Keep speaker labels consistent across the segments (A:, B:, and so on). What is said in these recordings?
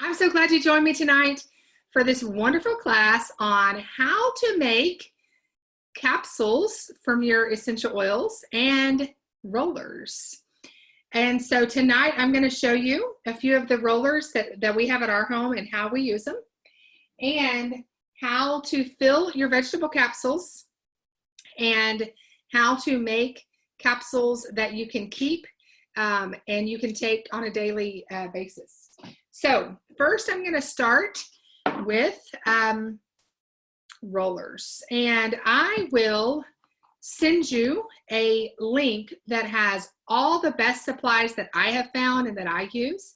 A: I'm so glad you joined me tonight for this wonderful class on how to make capsules from your essential oils and rollers. And so tonight I'm going to show you a few of the rollers that we have at our home and how we use them, and how to fill your vegetable capsules, and how to make capsules that you can keep and you can take on a daily basis. So first I'm going to start with rollers, and I will send you a link that has all the best supplies that I have found and that I use,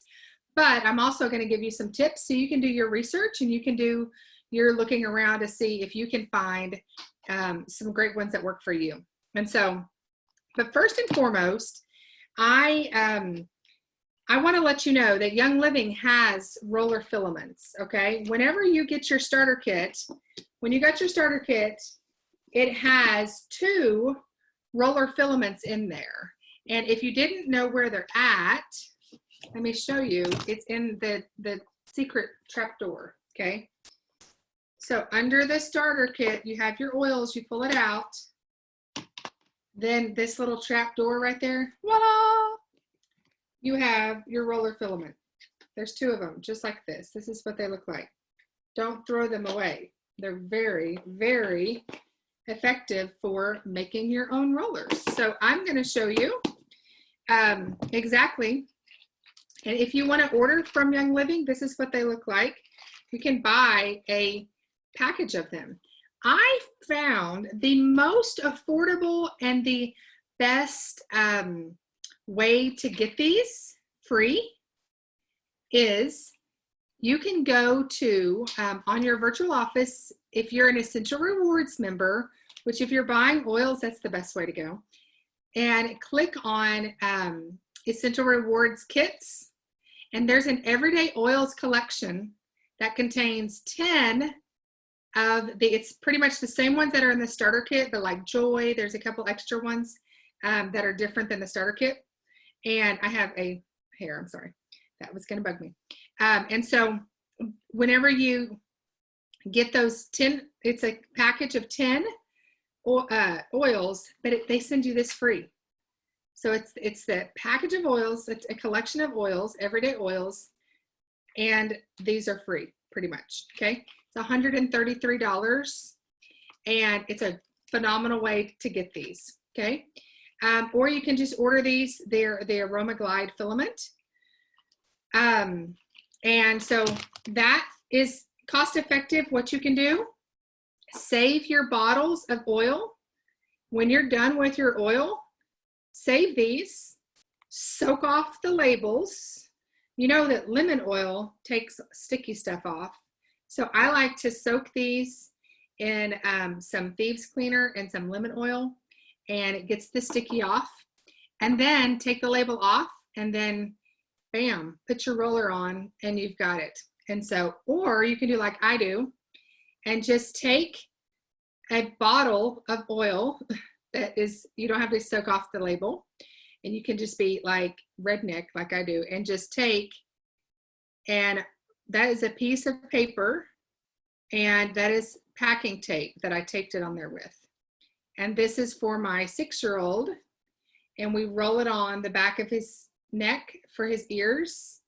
A: but I'm also going to give you some tips so you can do your research and you can do your looking around to see if you can find some great ones that work for you. And so, but first and foremost, I want to let you know that Young Living has roller filaments, okay? Whenever you get your starter kit, when you got your starter kit, it has 2 roller filaments in there. And if you didn't know where they're at, let me show you. It's in the secret trapdoor, okay? So under the starter kit, you have your oils, you pull it out. Then this little trap door right there, voila! You have your roller filament. There's 2 of them, just like this. This is what they look like. Don't throw them away. They're very, very effective for making your own rollers. So I'm going to show you exactly. And if you want to order from Young Living, this is what they look like. You can buy a package of them. I found the most affordable and the best way to get these free is you can go to on your virtual office, if you're an Essential Rewards member, which if you're buying oils, that's the best way to go, and click on Essential Rewards kits, and there's an everyday oils collection that contains 10 of it's pretty much the same ones that are in the starter kit, but like Joy, there's a couple extra ones that are different than the starter kit. And I have a hair, I'm sorry, that was going to bug me. And so whenever you get those 10, it's a package of 10 oils, but they send you this free. So it's the package of oils, it's a collection of oils, everyday oils, and these are free pretty much, okay? It's $133, and it's a phenomenal way to get these, okay? Or you can just order these. They're the Aroma Glide filament. And so that is cost effective. What you can do, save your bottles of oil. When you're done with your oil, save these, soak off the labels. You know that lemon oil takes sticky stuff off. So I like to soak these in some thieves cleaner and some lemon oil, and it gets the sticky off. And then take the label off, and then bam, put your roller on, and you've got it. And so, or you can do like I do, and just take a bottle of oil that is, you don't have to soak off the label, and you can just be like redneck like I do, and just take, and that is a piece of paper, and that is packing tape that I taped it on there with. And this is for my 6-year-old, and we roll it on the back of his neck for his ears.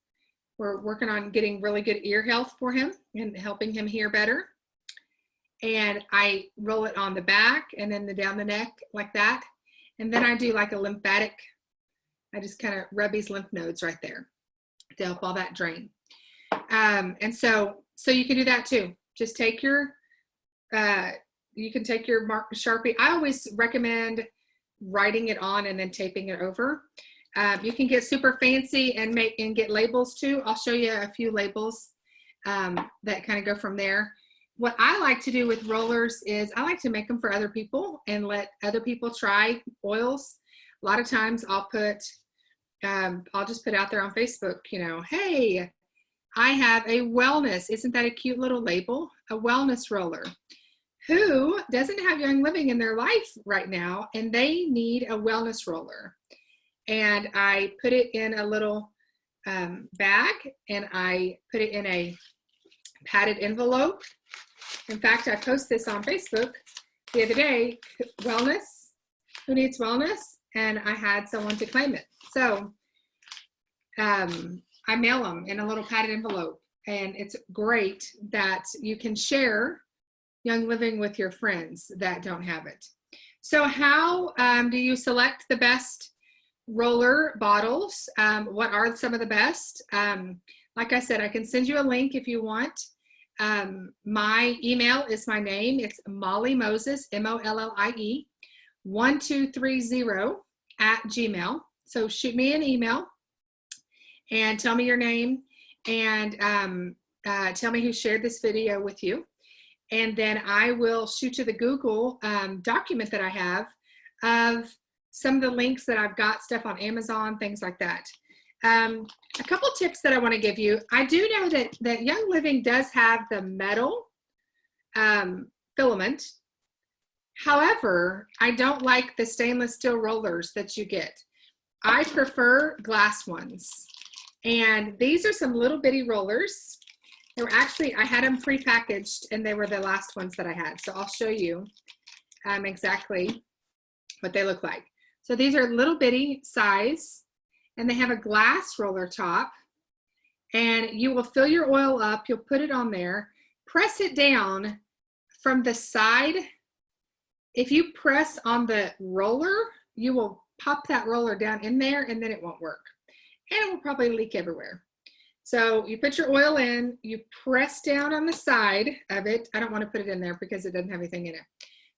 A: We're working on getting really good ear health for him and helping him hear better. And I roll it on the back and then down the neck like that. And then I do like a lymphatic, I just kind of rub his lymph nodes right there to help all that drain. And so you can do that too. Just take your, you can take your Sharpie. I always recommend writing it on and then taping it over. You can get super fancy and get labels too. I'll show you a few labels that kind of go from there. What I like to do with rollers is I like to make them for other people and let other people try oils. A lot of times I'll just put out there on Facebook, you know, hey, I have a wellness. Isn't that a cute little label? A wellness roller. Who doesn't have Young Living in their life right now, and they need a wellness roller? And I put it in a little bag, and I put it in a padded envelope. In fact, I posted this on Facebook the other day, wellness, who needs wellness? And I had someone to claim it. So I mail them in a little padded envelope, and it's great that you can share Young Living with your friends that don't have it. So how do you select the best roller bottles? What are some of the best? Like I said, I can send you a link if you want. My email is my name. It's Mollie Moses, MOLLIE, 1230 at Gmail. So shoot me an email and tell me your name and tell me who shared this video with you. And then I will shoot you the Google document that I have of some of the links that I've got, stuff on Amazon, things like that. A couple tips that I want to give you. I do know that Young Living does have the metal filament. However, I don't like the stainless steel rollers that you get. I prefer glass ones. And these are some little bitty rollers. They were actually, I had them pre-packaged, and they were the last ones that I had. So I'll show you exactly what they look like. So these are little bitty size, and they have a glass roller top, and you will fill your oil up. You'll put it on there, press it down from the side. If you press on the roller, you will pop that roller down in there, and then it won't work. And it will probably leak everywhere. So you put your oil in, you press down on the side of it. I don't want to put it in there because it doesn't have anything in it.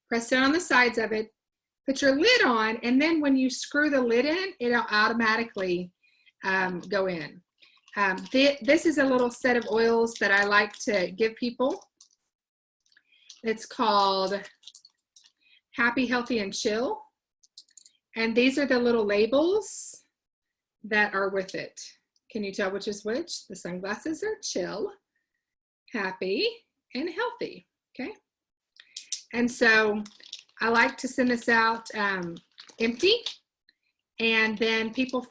A: Press down on the sides of it, put your lid on, and then when you screw the lid in, it'll automatically go in. This is a little set of oils that I like to give people. It's called Happy, Healthy, and Chill. And these are the little labels that are with it. Can you tell which is which? The sunglasses are chill, happy, and healthy, okay? And so I like to send this out empty, and then people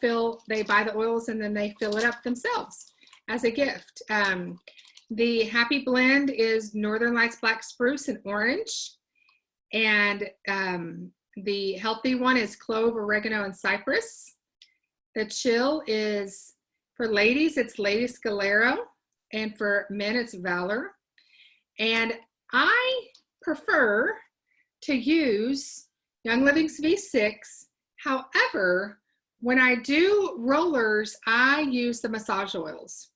A: they buy the oils and then they fill it up themselves as a gift. The Happy Blend is Northern Lights Black Spruce and Orange, and the healthy one is Clove, Oregano, and Cypress. The Chill is, for ladies, it's Lady Scalero, and for men, it's Valor. And I prefer to use Young Living's V6. However, when I do rollers, I use the massage oils.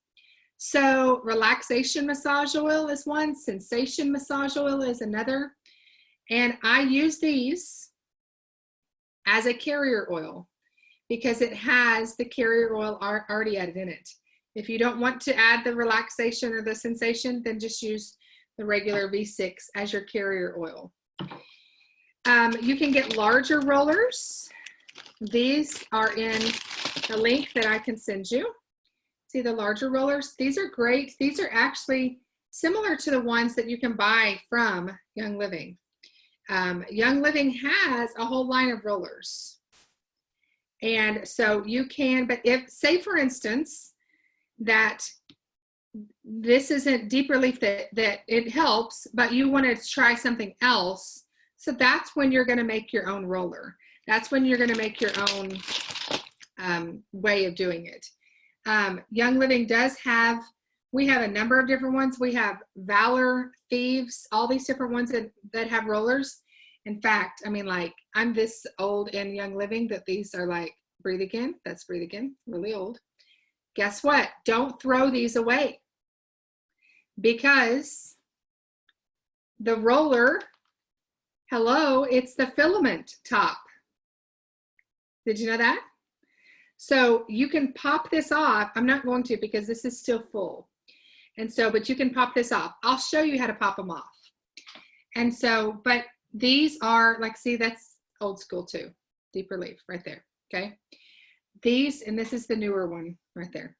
A: So relaxation massage oil is one, sensation massage oil is another. And I use these as a carrier oil because it has the carrier oil already added in it. If you don't want to add the relaxation or the sensation, then just use the regular V6 as your carrier oil. You can get larger rollers. These are in the link that I can send you. See the larger rollers? These are great. These are actually similar to the ones that you can buy from Young Living. Young Living has a whole line of rollers. And so you can, but if, say for instance, that this isn't deep relief that it helps, but you want to try something else, so that's when you're going to make your own roller. That's when you're going to make your own way of doing it. Young Living does have, we have a number of different ones. We have Valor, Thieves, all these different ones that have rollers. In fact, I mean, like, I'm this old in Young Living that these are like, Breathe Again. That's Breathe Again, really old. Guess what? Don't throw these away, because the roller, hello, it's the filament top. Did you know that? So you can pop this off. I'm not going to because this is still full. And so, but you can pop this off. I'll show you how to pop them off. And so, but these are like, see, that's old school too. Deep relief right there, okay? These, and this is the newer one right there.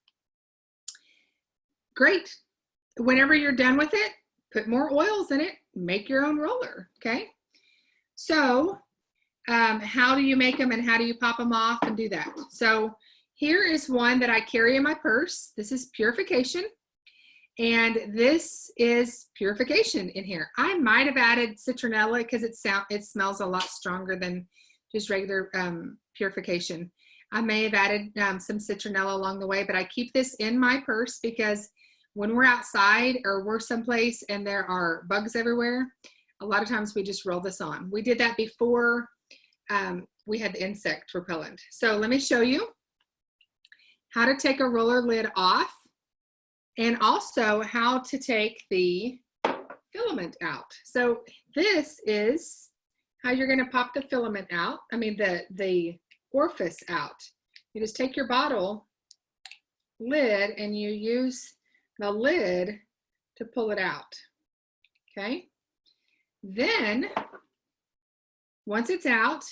A: Great. Whenever you're done with it, put more oils in it, make your own roller, okay? So how do you make them and how do you pop them off and do that? So Here is one that I carry in my purse. This is Purification. And this is Purification in here. I might have added citronella because it smells a lot stronger than just regular Purification. I may have added some citronella along the way, but I keep this in my purse because when we're outside or we're someplace and there are bugs everywhere, a lot of times we just roll this on. We did that before we had the insect repellent. So let me show you how to take a roller lid off, and also how to take the filament out. So this is how you're going to pop the filament out. I mean the orifice out. You just take your bottle lid and you use the lid to pull it out. Okay. Then once it's out,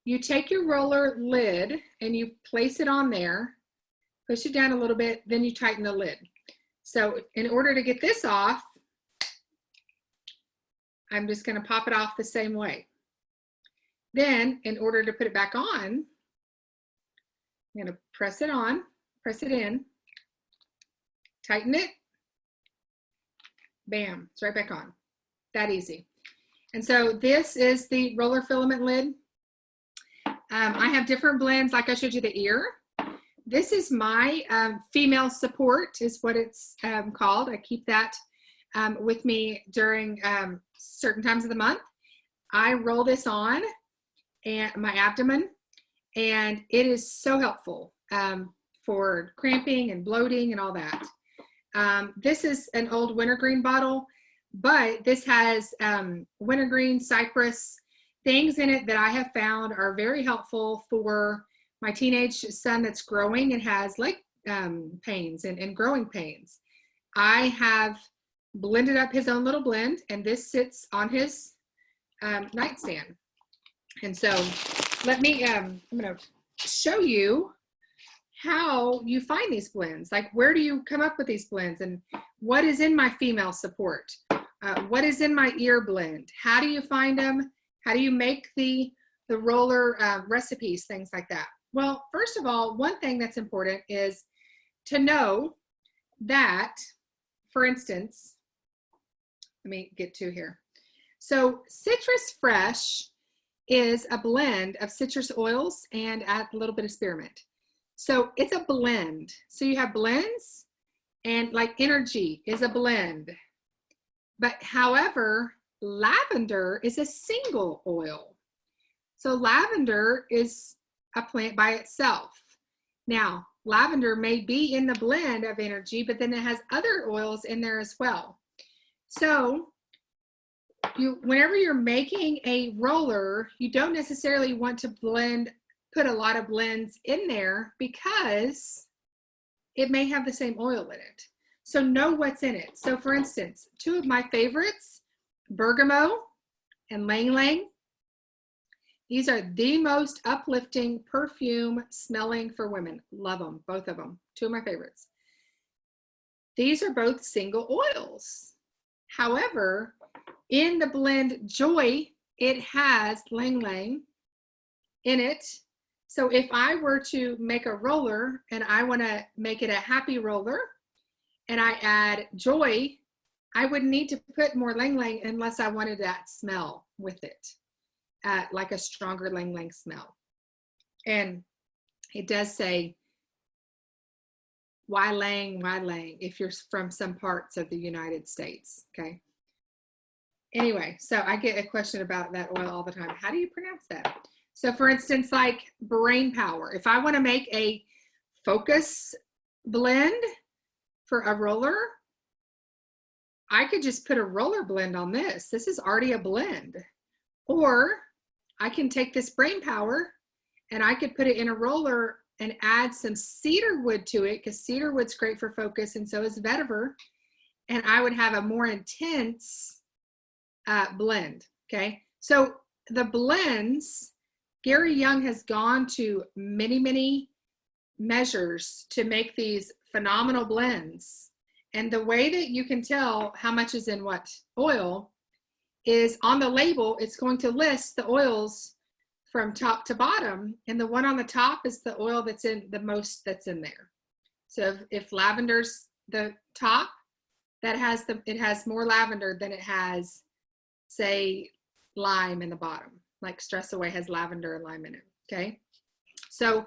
A: you take your roller lid and you place it on there, push it down a little bit, then you tighten the lid. So in order to get this off, I'm just going to pop it off the same way. Then in order to put it back on, I'm going to press it on, press it in, tighten it, bam, it's right back on. That easy. And so this is the roller filament lid. I have different blends, like I showed you the ear. This is my female support is what it's called. I keep that with me during certain times of the month. I roll this on and my abdomen, and it is so helpful for cramping and bloating and all that. This is an old wintergreen bottle, but this has wintergreen, cypress, things in it that I have found are very helpful for my teenage son that's growing and has leg pains and growing pains. I have blended up his own little blend, and this sits on his nightstand. And so let me, I'm going to show you how you find these blends. Like, where do you come up with these blends, and what is in my female support? What is in my ear blend? How do you find them? How do you make the roller recipes, things like that? Well, first of all, one thing that's important is to know that, for instance, let me get to here. So Citrus Fresh is a blend of citrus oils and add a little bit of spearmint. So it's a blend. So you have blends, and like Energy is a blend. But however, lavender is a single oil. So lavender is a plant by itself. Now, lavender may be in the blend of Energy, but then it has other oils in there as well. So whenever you're making a roller, you don't necessarily want to put a lot of blends in there because it may have the same oil in it. So know what's in it. So for instance, two of my favorites, bergamot and Lang Lang. These are the most uplifting perfume smelling for women. Love them, both of them. Two of my favorites. These are both single oils. However, in the blend Joy, it has Lang Lang in it. So if I were to make a roller and I want to make it a happy roller and I add Joy, I wouldn't need to put more Lang Lang unless I wanted that smell with it. Like a stronger Lang Lang smell. And it does say, why Lang, if you're from some parts of the United States, okay? Anyway, so I get a question about that oil all the time. How do you pronounce that? So for instance, like Brain Power, if I want to make a focus blend for a roller, I could just put a roller blend on this. This is already a blend. Or I can take this Brain Power and I could put it in a roller and add some cedar wood to it, because cedar wood's great for focus, and so is vetiver. And I would have a more intense blend, okay? So the blends, Gary Young has gone to many, many measures to make these phenomenal blends. And the way that you can tell how much is in what oil is on the label. It's going to list the oils from top to bottom, and the one on the top is the oil that's in the most that's in there. So if lavender's the top, it has more lavender than it has, say, lime in the bottom. Like Stress Away has lavender and lime in it. Okay, so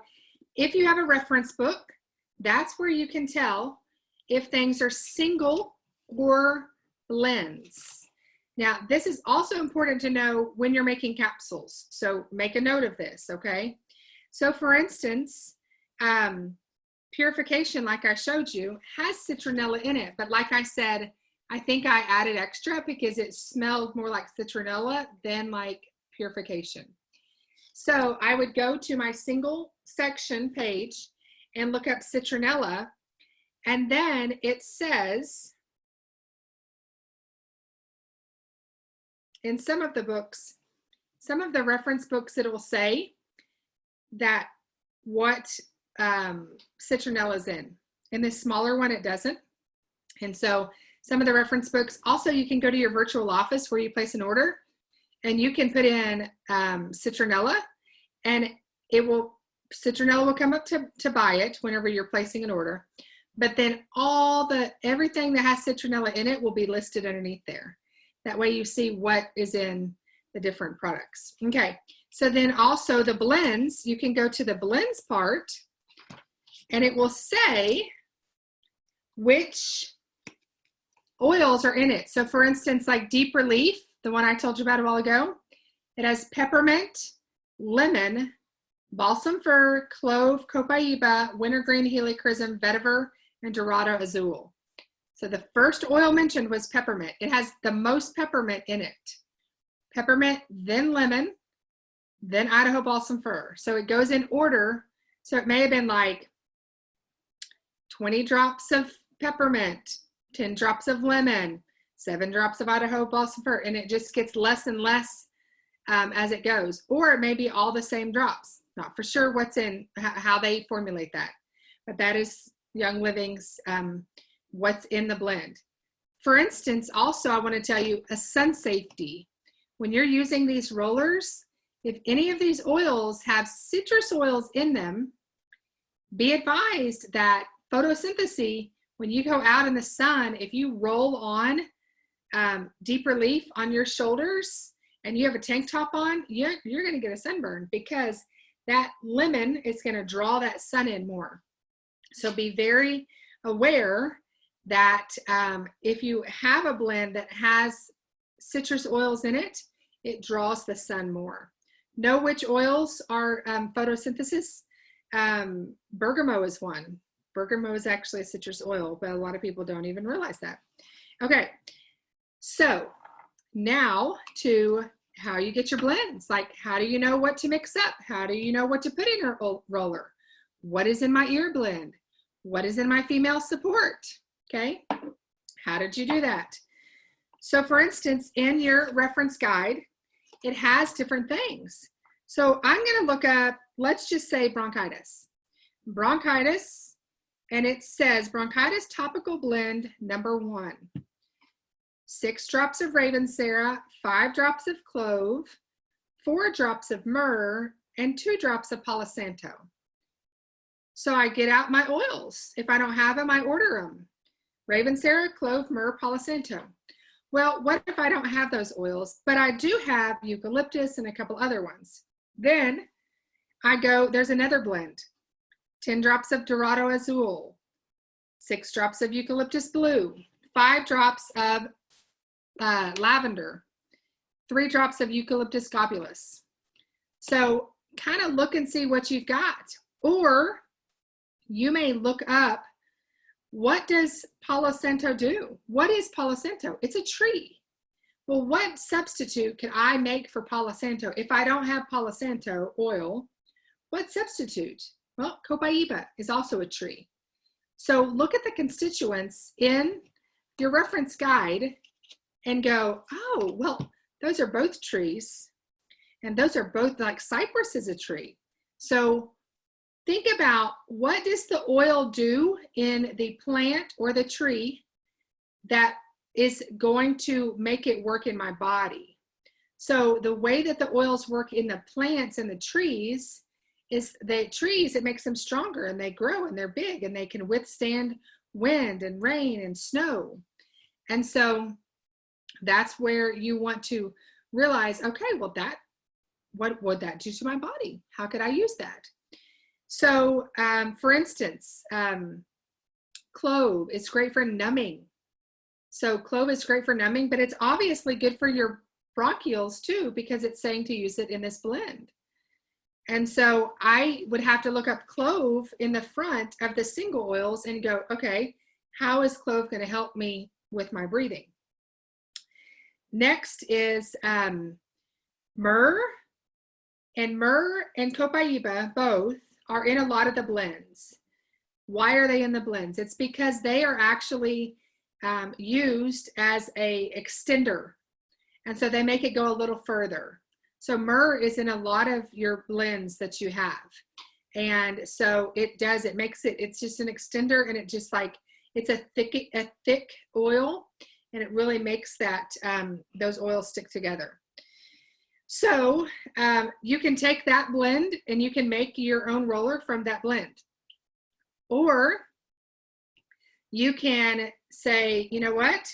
A: if you have a reference book, that's where you can tell if things are single or blends. Now, this is also important to know when you're making capsules. So make a note of this, okay? So for instance, Purification, like I showed you, has citronella in it. But like I said, I think I added extra because it smelled more like citronella than like Purification. So I would go to my single section page and look up citronella. And then it says, in some of the books, some of the reference books, it will say that what citronella is in. In this smaller one, it doesn't. And so some of the reference books, also you can go to your virtual office where you place an order and you can put in citronella, and citronella will come up to buy it whenever you're placing an order. But then everything that has citronella in it will be listed underneath there. That way you see what is in the different products. Okay, so then also the blends, you can go to the blends part and it will say which oils are in it. So for instance, like Deep Relief, the one I told you about a while ago, it has peppermint, lemon, balsam fir, clove, copaiba, wintergreen, helichrysum, vetiver, and dorado azul. So the first oil mentioned was peppermint. It has the most peppermint in it. Peppermint, then lemon, then Idaho balsam fir. So it goes in order. So it may have been like 20 drops of peppermint, 10 drops of lemon, 7 drops of Idaho balsam fir, and it just gets less and less as it goes. Or it may be all the same drops. Not for sure what's in, how they formulate that. But that is Young Living's what's in the blend. For instance, also I want to tell you a sun safety. When you're using these rollers, if any of these oils have citrus oils in them, be advised that photosynthesis, when you go out in the sun, if you roll on Deep Relief on your shoulders and you have a tank top on, you're going to get a sunburn because that lemon is going to draw that sun in more. So be very aware that if you have a blend that has citrus oils in it, it draws the sun more. Know which oils are photosynthesis. Bergamot is one. Bergamot is actually a citrus oil, but a lot of people don't even realize that. Okay, so now to how you get your blends. Like, how do you know what to mix up? How do you know what to put in a roller? What is in my ear blend? What is in my female support? Okay, how did you do that? So for instance, in your reference guide, it has different things. So I'm going to look up, let's just say bronchitis. Bronchitis, and it says bronchitis topical blend number 1. 6 drops of Ravensara, 5 drops of clove, 4 drops of myrrh, and 2 drops of Palo Santo. So I get out my oils. If I don't have them, I order them. Ravensara, clove, myrrh, Palo Santo. Well, what if I don't have those oils, but I do have eucalyptus and a couple other ones? Then I go, there's another blend. 10 drops of Dorado Azul, 6 drops of eucalyptus blue, 5 drops of lavender, 3 drops of eucalyptus globulus. So kind of look and see what you've got. Or you may look up, what does Palo Santo do? What is Palo Santo? It's a tree. Well, what substitute can I make for Palo Santo? If I don't have Palo Santo oil, what substitute? Well, copaiba is also a tree. So look at the constituents in your reference guide and go, oh, well, those are both trees. And those are both, like cypress is a tree. So think about, what does the oil do in the plant or the tree that is going to make it work in my body? So the way that the oils work in the plants and the trees is it makes them stronger, and they grow and they're big and they can withstand wind and rain and snow. And so that's where you want to realize, okay, well, what would that do to my body? How could I use that? So for instance, clove is great for numbing. So clove is great for numbing, but it's obviously good for your bronchioles too, because it's saying to use it in this blend. And so I would have to look up clove in the front of the single oils and go, okay, how is clove going to help me with my breathing? Next is myrrh. And myrrh and copaiba both are in a lot of the blends. Why are they in the blends? It's because they are actually used as a extender. And so they make it go a little further. So myrrh is in a lot of your blends that you have. And so it makes it, it's just an extender, and it just like, it's a thick oil, and it really makes that, those oils stick together. So you can take that blend and you can make your own roller from that blend. Or you can say, you know what?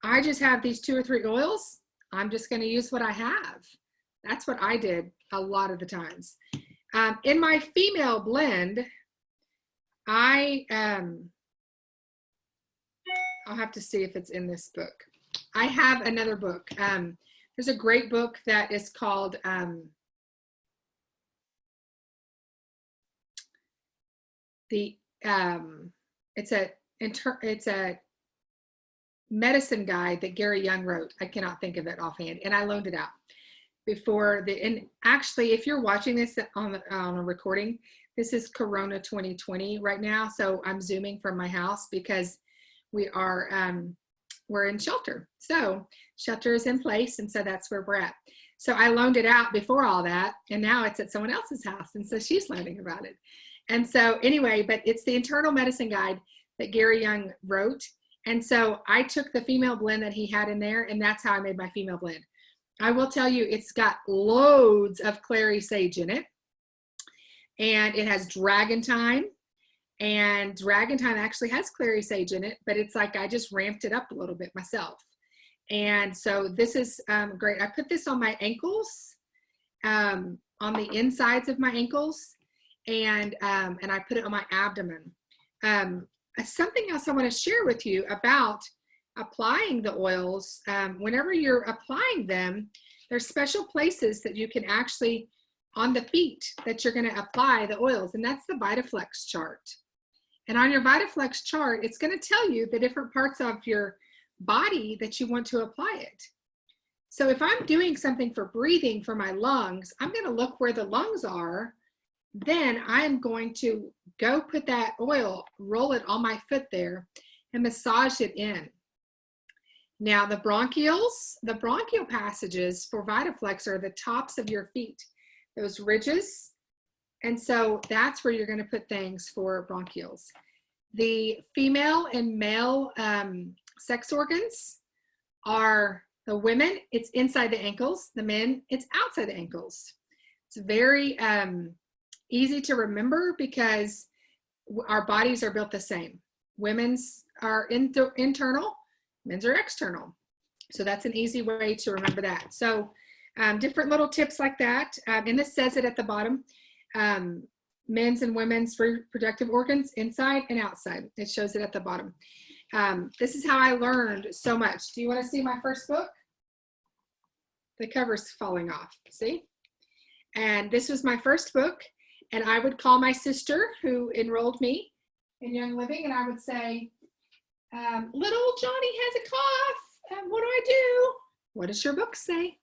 A: I just have these 2 or 3 oils. I'm just going to use what I have. That's what I did a lot of the times. In my female blend, I'll have to see if it's in this book. I have another book. There's a great book that is called it's a medicine guide that Gary Young wrote. I cannot think of it offhand, and I loaned it out before and actually, if you're watching this on a recording, this is Corona 2020 right now, so I'm zooming from my house because we're in shelter. So shelter is in place, and so that's where we're at. So I loaned it out before all that, and now it's at someone else's house, and so she's learning about it. And so anyway, but it's the internal medicine guide that Gary Young wrote. And so I took the female blend that he had in there, and that's how I made my female blend. I will tell you, it's got loads of clary sage in it, and it has dragon thyme. And dragon thyme actually has clary sage in it, but it's like I just ramped it up a little bit myself. And so this is great. I put this on my ankles, on the insides of my ankles, and I put it on my abdomen. Something else I want to share with you about applying the oils. Whenever you're applying them, there's special places that you can actually, on the feet, that you're going to apply the oils, and that's the VitaFlex chart. And on your VitaFlex chart, it's going to tell you the different parts of your body that you want to apply it. So if I'm doing something for breathing for my lungs, I'm going to look where the lungs are. Then I'm going to go put that oil, roll it on my foot there, and massage it in. Now the bronchial passages for VitaFlex are the tops of your feet, those ridges. And so that's where you're going to put things for bronchioles. The female and male sex organs are, the women, it's inside the ankles. The men, it's outside the ankles. It's very easy to remember because our bodies are built the same. Women's are internal, men's are external. So that's an easy way to remember that. So different little tips like that. And this says it at the bottom. Men's and women's reproductive organs, inside and outside. It shows it at the bottom. This is how I learned so much. Do you want to see my first book? The cover's falling off, see? And this was my first book, and I would call my sister who enrolled me in Young Living, and I would say, little Johnny has a cough. What do I do? What does your book say?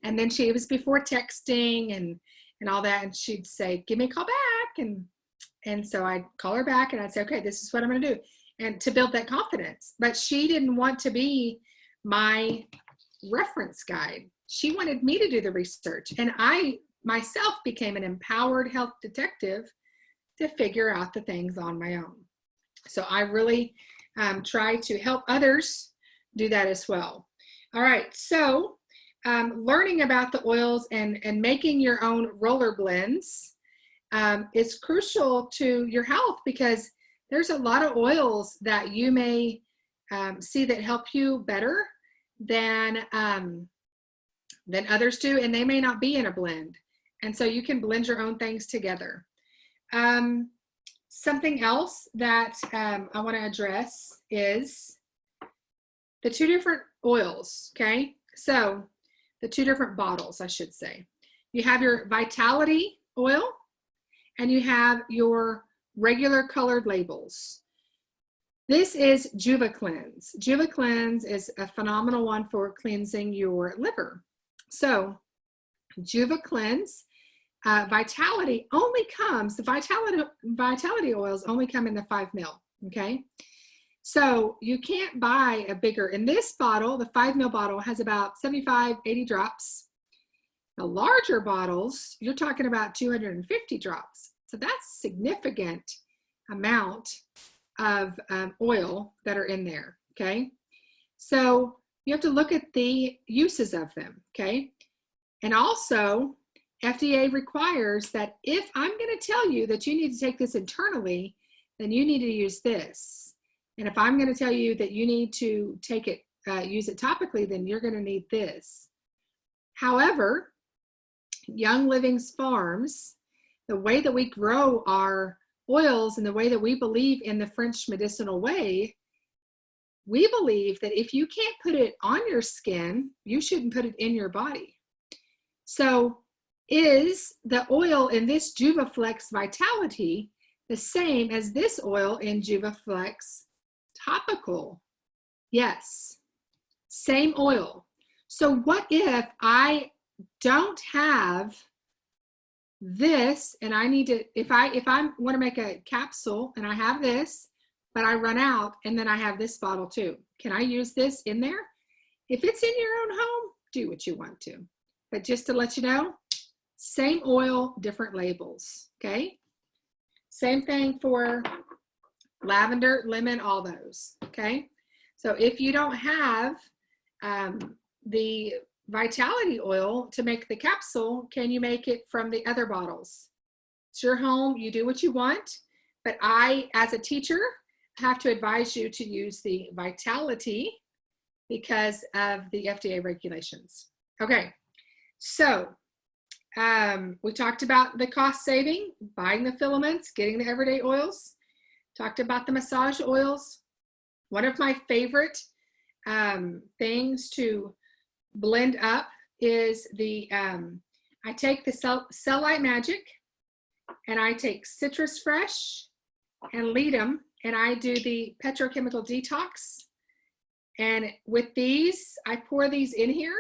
A: And then it was before texting and all that, and she'd say, give me a call back. And so I'd call her back, and I'd say, okay, this is what I'm going to do. And to build that confidence. But she didn't want to be my reference guide. She wanted me to do the research. And I myself became an empowered health detective to figure out the things on my own. So I really try to help others do that as well. All right, so learning about the oils and making your own roller blends is crucial to your health, because there's a lot of oils that you may see that help you better than others do, and they may not be in a blend. And so you can blend your own things together. Something else that I want to address is the two different oils, okay? So the two different bottles, I should say. You have your Vitality oil, and you have your regular colored labels. This is Juva Cleanse. Juva Cleanse is a phenomenal one for cleansing your liver. So Juva Cleanse, Vitality only comes, the Vitality oils only come in the 5 ml, okay? So you can't buy a bigger. In this bottle, the 5 ml bottle has about 75, 80 drops. The larger bottles, you're talking about 250 drops. So that's significant amount of oil that are in there, okay? So you have to look at the uses of them, okay? And also, FDA requires that if I'm going to tell you that you need to take this internally, then you need to use this. And if I'm going to tell you that you need to take it, use it topically, then you're going to need this. However, Young Living's Farms, the way that we grow our oils and the way that we believe in the French medicinal way, we believe that if you can't put it on your skin, you shouldn't put it in your body. So is the oil in this JuvaFlex Vitality the same as this oil in JuvaFlex Topical? Yes, same oil. So what if I don't have this and I need to, if I want to make a capsule and I have this, but I run out and then I have this bottle too, can I use this in there? If it's in your own home, do what you want to. But just to let you know, same oil, different labels, okay? Same thing for lavender, lemon, all those, okay? So if you don't have the Vitality oil to make the capsule, can you make it from the other bottles? It's your home, you do what you want, but I, as a teacher, have to advise you to use the Vitality because of the FDA regulations. Okay, so we talked about the cost saving, buying the filaments, getting the everyday oils, talked about the massage oils. One of my favorite things to blend up is the, I take the Cell Light Magic and I take Citrus Fresh and lead them, and I do the petrochemical detox. And with these, I pour these in here,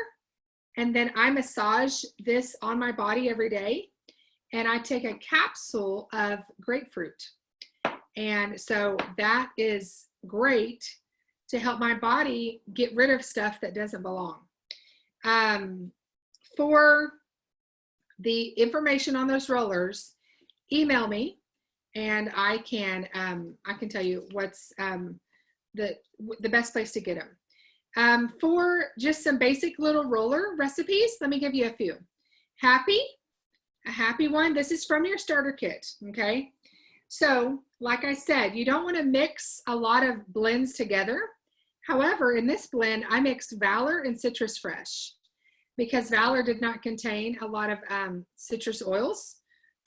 A: and then I massage this on my body every day. And I take a capsule of grapefruit. And so that is great to help my body get rid of stuff that doesn't belong. For the information on those rollers, email me and I can tell you what's the best place to get them. For just some basic little roller recipes, let me give you a few. A happy one, this is from your starter kit, okay? So like I said, you don't want to mix a lot of blends together. However, in this blend, I mixed Valor and Citrus Fresh because Valor did not contain a lot of citrus oils.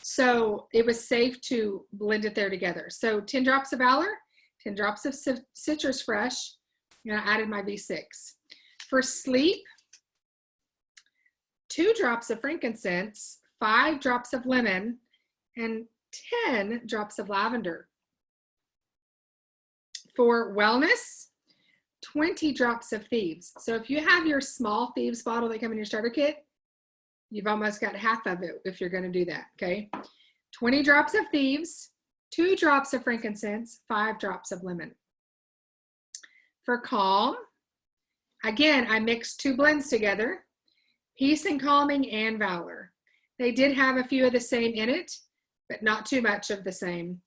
A: So it was safe to blend it there together. So 10 drops of Valor, 10 drops of Citrus Fresh, and I added my V6. For sleep, 2 drops of frankincense, 5 drops of lemon, and 10 drops of lavender. For wellness, 20 drops of Thieves. So if you have your small Thieves bottle that come in your starter kit, you've almost got half of it if you're going to do that, okay? 20 drops of Thieves, 2 drops of frankincense, 5 drops of lemon. For calm, again, I mixed 2 blends together, Peace and Calming and Valor. They did have a few of the same in it, but not too much of the same.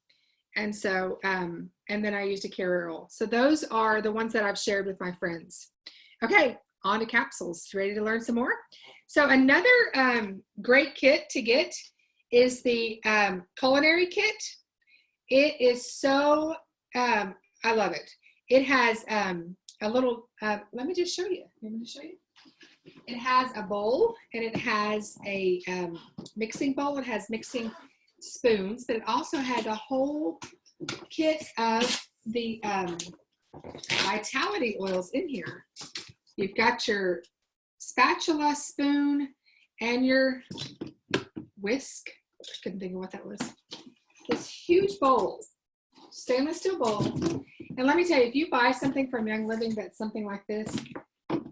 A: And so, and then I used a carrier oil. So those are the ones that I've shared with my friends. Okay, on to capsules. Ready to learn some more? So another great kit to get is the culinary kit. It is so, I love it. It has a little, let me just show you. It has a bowl and it has a mixing bowl. It has mixing spoons, but it also has a whole kit of the vitality oils in here. You've got your spatula, spoon, and your whisk. I couldn't think of what that was. This huge bowl, stainless steel bowl. And let me tell you, if you buy something from Young Living that's something like this,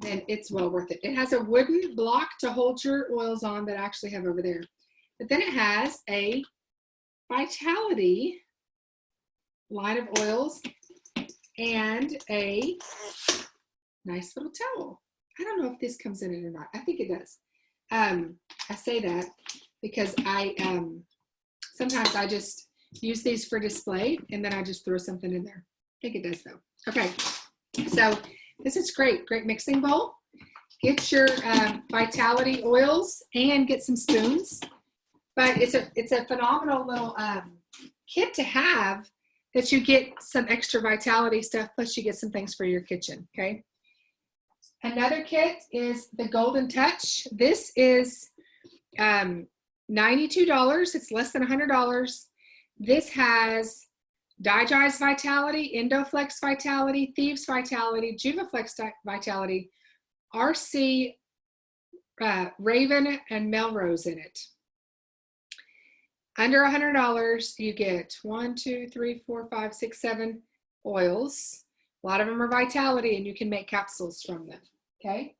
A: then it's well worth it. It has a wooden block to hold your oils on that I actually have over there. But then it has a vitality line of oils and a nice little towel. I don't know if this comes in it or not. I think it does. I say that because sometimes I just use these for display and then I just throw something in there. I think it does though. Okay, so this is great mixing bowl. Get your vitality oils and get some spoons. But it's a phenomenal little kit to have that you get some extra vitality stuff, plus you get some things for your kitchen, okay? Another kit is the Golden Touch. This is $92. It's less than $100. This has Digest Vitality, Endoflex Vitality, Thieves Vitality, Juvaflex Vitality, RC, Raven, and Melrose in it. Under $100, you get 1, 2, 3, 4, 5, 6, 7 oils. A lot of them are vitality, and you can make capsules from them, okay?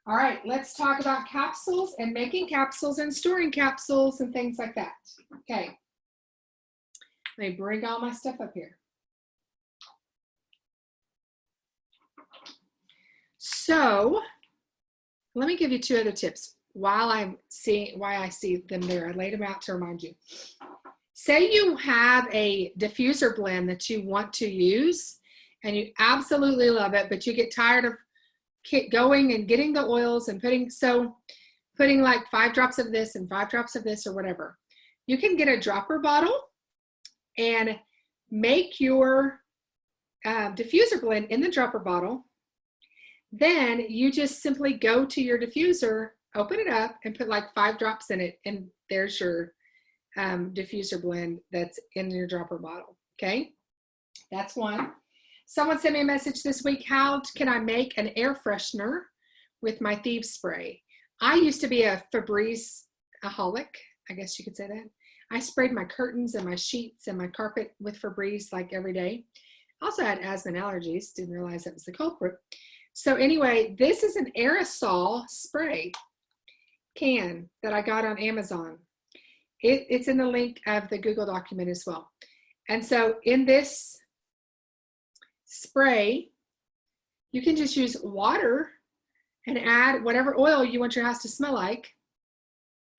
A: All right, let's talk about capsules and making capsules and storing capsules and things like that. Okay, let me bring all my stuff up here. So let me give you 2 other tips while I'm seeing why I see them there. I laid them out to remind you. Say you have a diffuser blend that you want to use and you absolutely love it, but you get tired of going and getting the oils and putting like 5 drops of this and 5 drops of this or whatever. You can get a dropper bottle and make your diffuser blend in the dropper bottle. Then you just simply go to your diffuser, open it up, and put like 5 drops in it, and there's your diffuser blend that's in your dropper bottle, okay? That's one. Someone sent me a message this week, how can I make an air freshener with my Thieves spray? I used to be a Febreze-aholic, I guess you could say that. I sprayed my curtains and my sheets and my carpet with Febreze like every day. I also had asthma and allergies, didn't realize that was the culprit. So anyway, this is an aerosol spray can that I got on Amazon. It's in the link of the Google document as well. And so in this spray, you can just use water and add whatever oil you want your house to smell like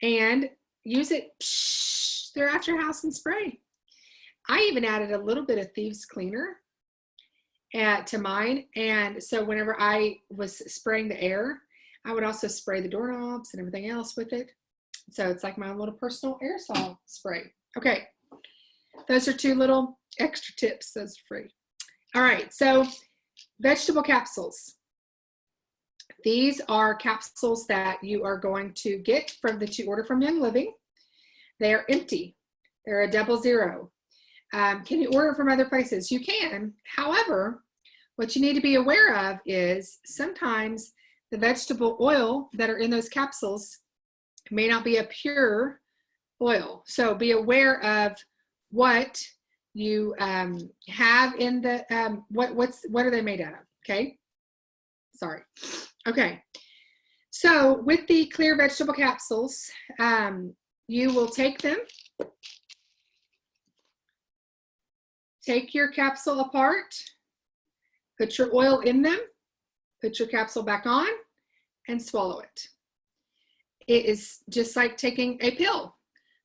A: and use it throughout your house and spray. I even added a little bit of Thieves cleaner to mine, and so whenever I was spraying the air, I would also spray the doorknobs and everything else with it. So it's like my own little personal aerosol spray. Okay, those are 2 little extra tips. Those are free. All right, so vegetable capsules. These are capsules that you are going to get that you order from Young Living. They are empty. They're a 00. Can you order from other places? You can. However, what you need to be aware of is sometimes the vegetable oil that are in those capsules may not be a pure oil. So be aware of what you have in the, what are they made out of, okay? Sorry. Okay. So with the clear vegetable capsules, you will take them, take your capsule apart, put your oil in them, put your capsule back on, and swallow it. It is just like taking a pill.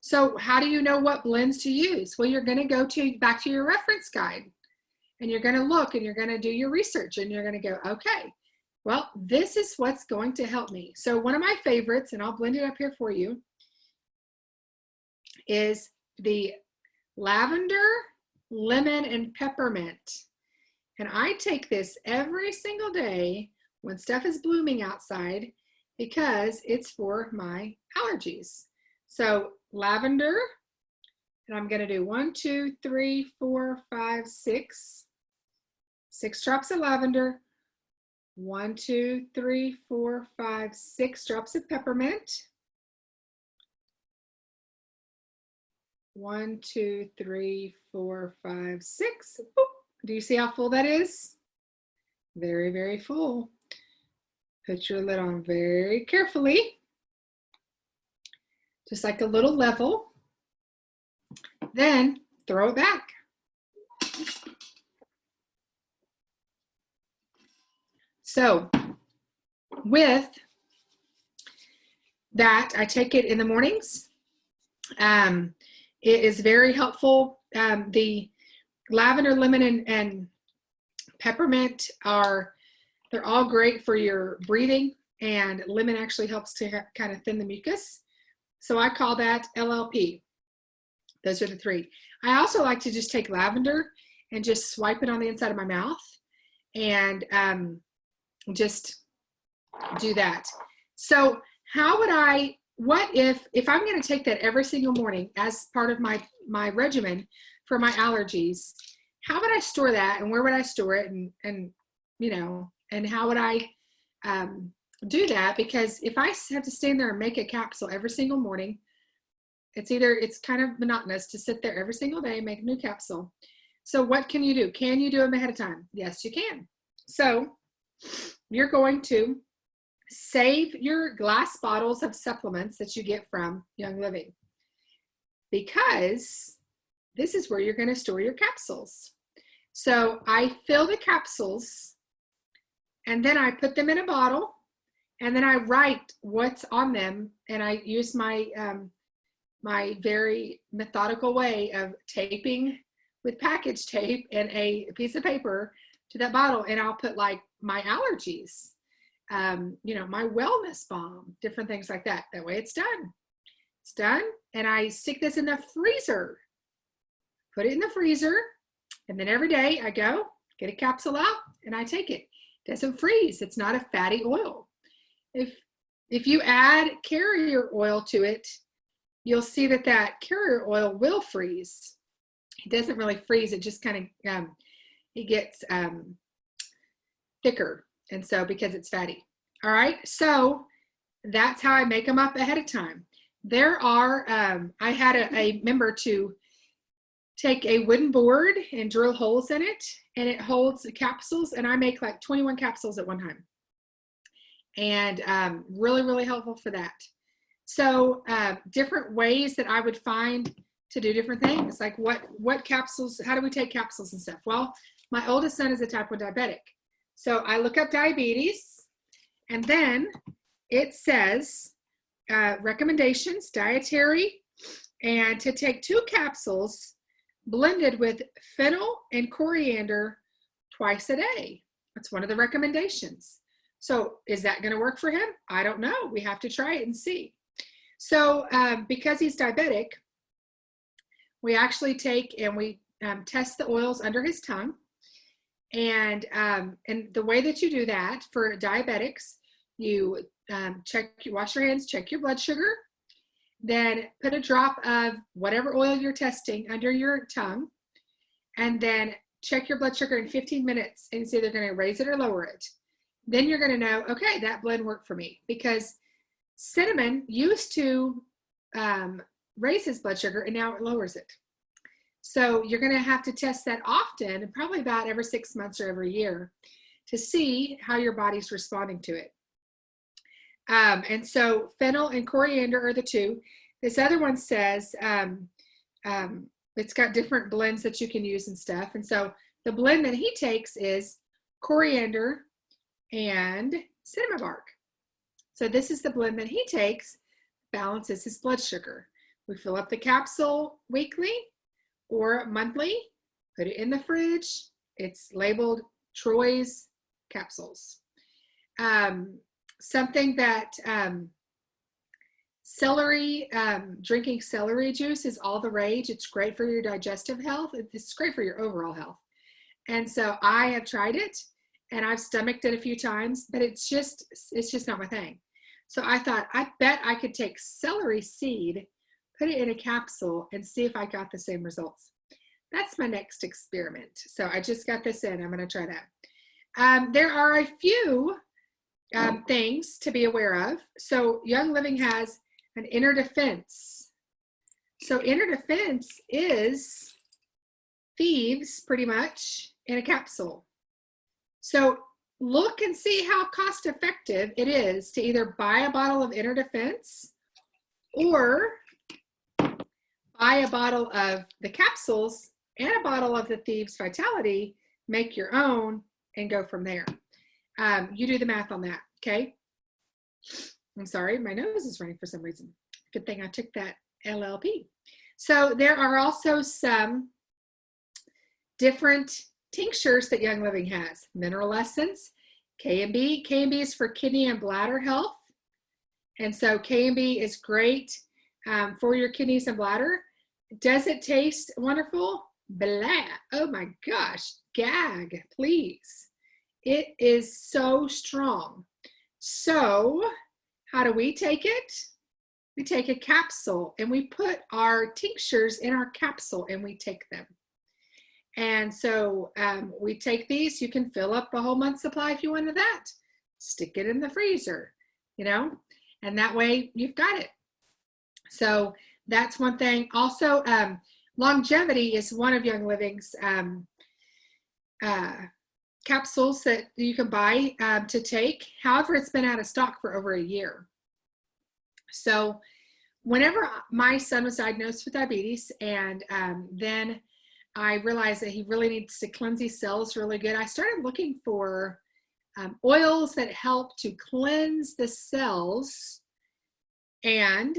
A: So how do you know what blends to use? Well, you're going to go back to your reference guide, and you're going to look, and you're going to do your research, and you're going to go, okay, Well, this is what's going to help me. So one of my favorites, and I'll blend it up here for you, is the lavender, lemon, and peppermint. And I take this every single day when stuff is blooming outside because it's for my allergies. So lavender, and I'm going to do 1, 2, 3, 4, 5, 6. 6 drops of lavender. 1, 2, 3, 4, 5, 6 drops of peppermint. 1, 2, 3, 4, 5, 6. Boop. Do you see how full that is? Very, very full. Put your lid on very carefully, just like a little level. Then throw it back. So with that, I take it in the mornings. It is very helpful. The lavender, lemon, and peppermint they're all great for your breathing, and lemon actually helps to kind of thin the mucus. So I call that LLP. Those are the 3. I also like to just take lavender and just swipe it on the inside of my mouth and just do that. So how would what if I'm going to take that every single morning as part of my regimen for my allergies, how would I store that, and where would I store it, and you know, and how would I do that? Because if I have to stand there and make a capsule every single morning, it's kind of monotonous to sit there every single day and make a new capsule. So what can you do? Can you do them ahead of time? Yes, you can. So you're going to save your glass bottles of supplements that you get from Young Living, because this is where you're going to store your capsules. So I fill the capsules, and then I put them in a bottle, and then I write what's on them, and I use my my very methodical way of taping with package tape and a piece of paper to that bottle, and I'll put like my allergies, you know, my wellness balm, different things like that. That way it's done. It's done, and I stick this in the freezer. Put it in the freezer, and then every day I go get a capsule out and I take it. It doesn't freeze. It's not a fatty oil. If you add carrier oil to it, you'll see that carrier oil will freeze. It doesn't really freeze. It just kind of it gets thicker, and so because it's fatty. All right, so that's how I make them up ahead of time. There are I had a member to take a wooden board and drill holes in it, and it holds the capsules, and I make like 21 capsules at one time, and really, really helpful for that. So different ways that I would find to do different things, like what capsules, how do we take capsules and stuff? Well, my oldest son is a type 1 diabetic. So I look up diabetes, and then it says recommendations, dietary, and to take 2 capsules blended with fennel and coriander twice a day. That's one of the recommendations. So is that going to work for him? I don't know. We have to try it and see. So because he's diabetic, we actually take and we test the oils under his tongue. And the way that you do that for diabetics, you wash your hands, check your blood sugar, then put a drop of whatever oil you're testing under your tongue, and then check your blood sugar in 15 minutes and see if they're going to raise it or lower it. Then you're going to know, okay, that blend worked for me, because cinnamon used to raise his blood sugar, and now it lowers it. So you're going to have to test that often, probably about every 6 months or every year, to see how your body's responding to it. And so fennel and coriander are the 2. This other one says it's got different blends that you can use and stuff. And so the blend that he takes is coriander and cinnamon bark. So this is the blend that he takes, balances his blood sugar. We fill up the capsule weekly or monthly, put it in the fridge. It's labeled Troy's capsules. something that celery, drinking celery juice is all the rage. It's great for your digestive health. It's great for your overall health. And so I have tried it and I've stomached it a few times, but it's just not my thing. So I thought, I bet I could take celery seed, put it in a capsule and see if I got the same results. That's my next experiment. So I just got this in. I'm going to try that. There are a few things to be aware of. So Young Living has an inner defense. So inner defense is thieves pretty much in a capsule. So look and see how cost effective it is to either buy a bottle of inner defense or buy a bottle of the capsules and a bottle of the Thieves Vitality, make your own and go from there. You do the math on that, okay? I'm sorry, my nose is running for some reason. Good thing I took that LLP. So there are also some different tinctures that Young Living has. Mineral Essence, K&B. K&B is for kidney and bladder health. And so K&B is great for your kidneys and bladder. Does it taste wonderful? Blah. Oh my gosh. Gag, please. It is so strong. So how do we take it? We take a capsule and we put our tinctures in our capsule and we take them. And so we take these. You can fill up a whole month's supply if you wanted that. Stick it in the freezer, you know, and that way you've got it. So that's one thing. Also, longevity is one of Young Living's capsules that you can buy to take. However, it's been out of stock for over a year. So whenever my son was diagnosed with diabetes and then I realized that he really needs to cleanse his cells really good, I started looking for oils that help to cleanse the cells. And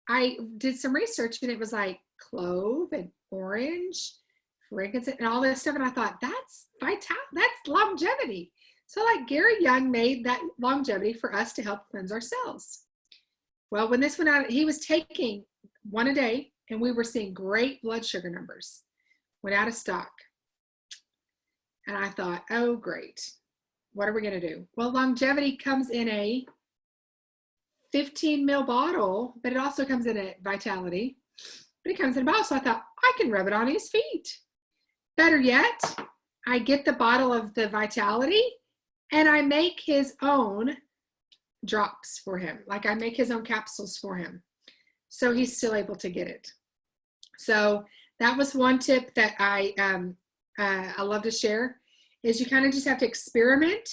A: I did some research and it was like clove and orange, frankincense, and all this stuff. And I thought, that's longevity. So like Gary Young made that longevity for us to help cleanse our cells. Well, when this went out, he was taking one a day and we were seeing great blood sugar numbers. Went out of stock. And I thought, oh, great. What are we going to do? Well, longevity comes in a 15 ml bottle, but it also comes in a Vitality. But it comes in a bottle, so I thought, I can rub it on his feet. Better yet, I get the bottle of the Vitality and I make his own drops for him. Like I make his own capsules for him. So he's still able to get it. So that was one tip that I love to share, is you kind of just have to experiment.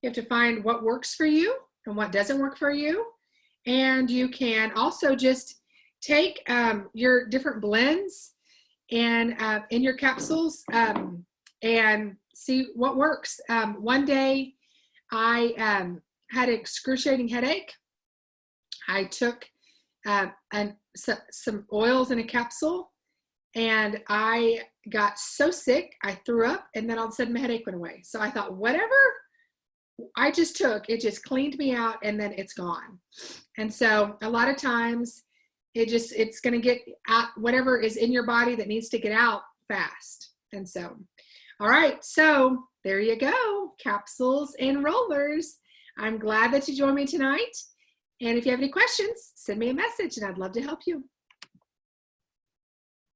A: You have to find what works for you and what doesn't work for you. And you can also just take your different blends and in your capsules and see what works. One day I had an excruciating headache. I took some oils in a capsule and I got so sick, I threw up, and then all of a sudden my headache went away. So I thought, whatever I just took, it just cleaned me out and then it's gone. And so a lot of times it's going to get out whatever is in your body that needs to get out fast. And so, all right, so there you go, capsules and rollers. I'm glad that you joined me tonight. And if you have any questions, send me a message and I'd love to help you.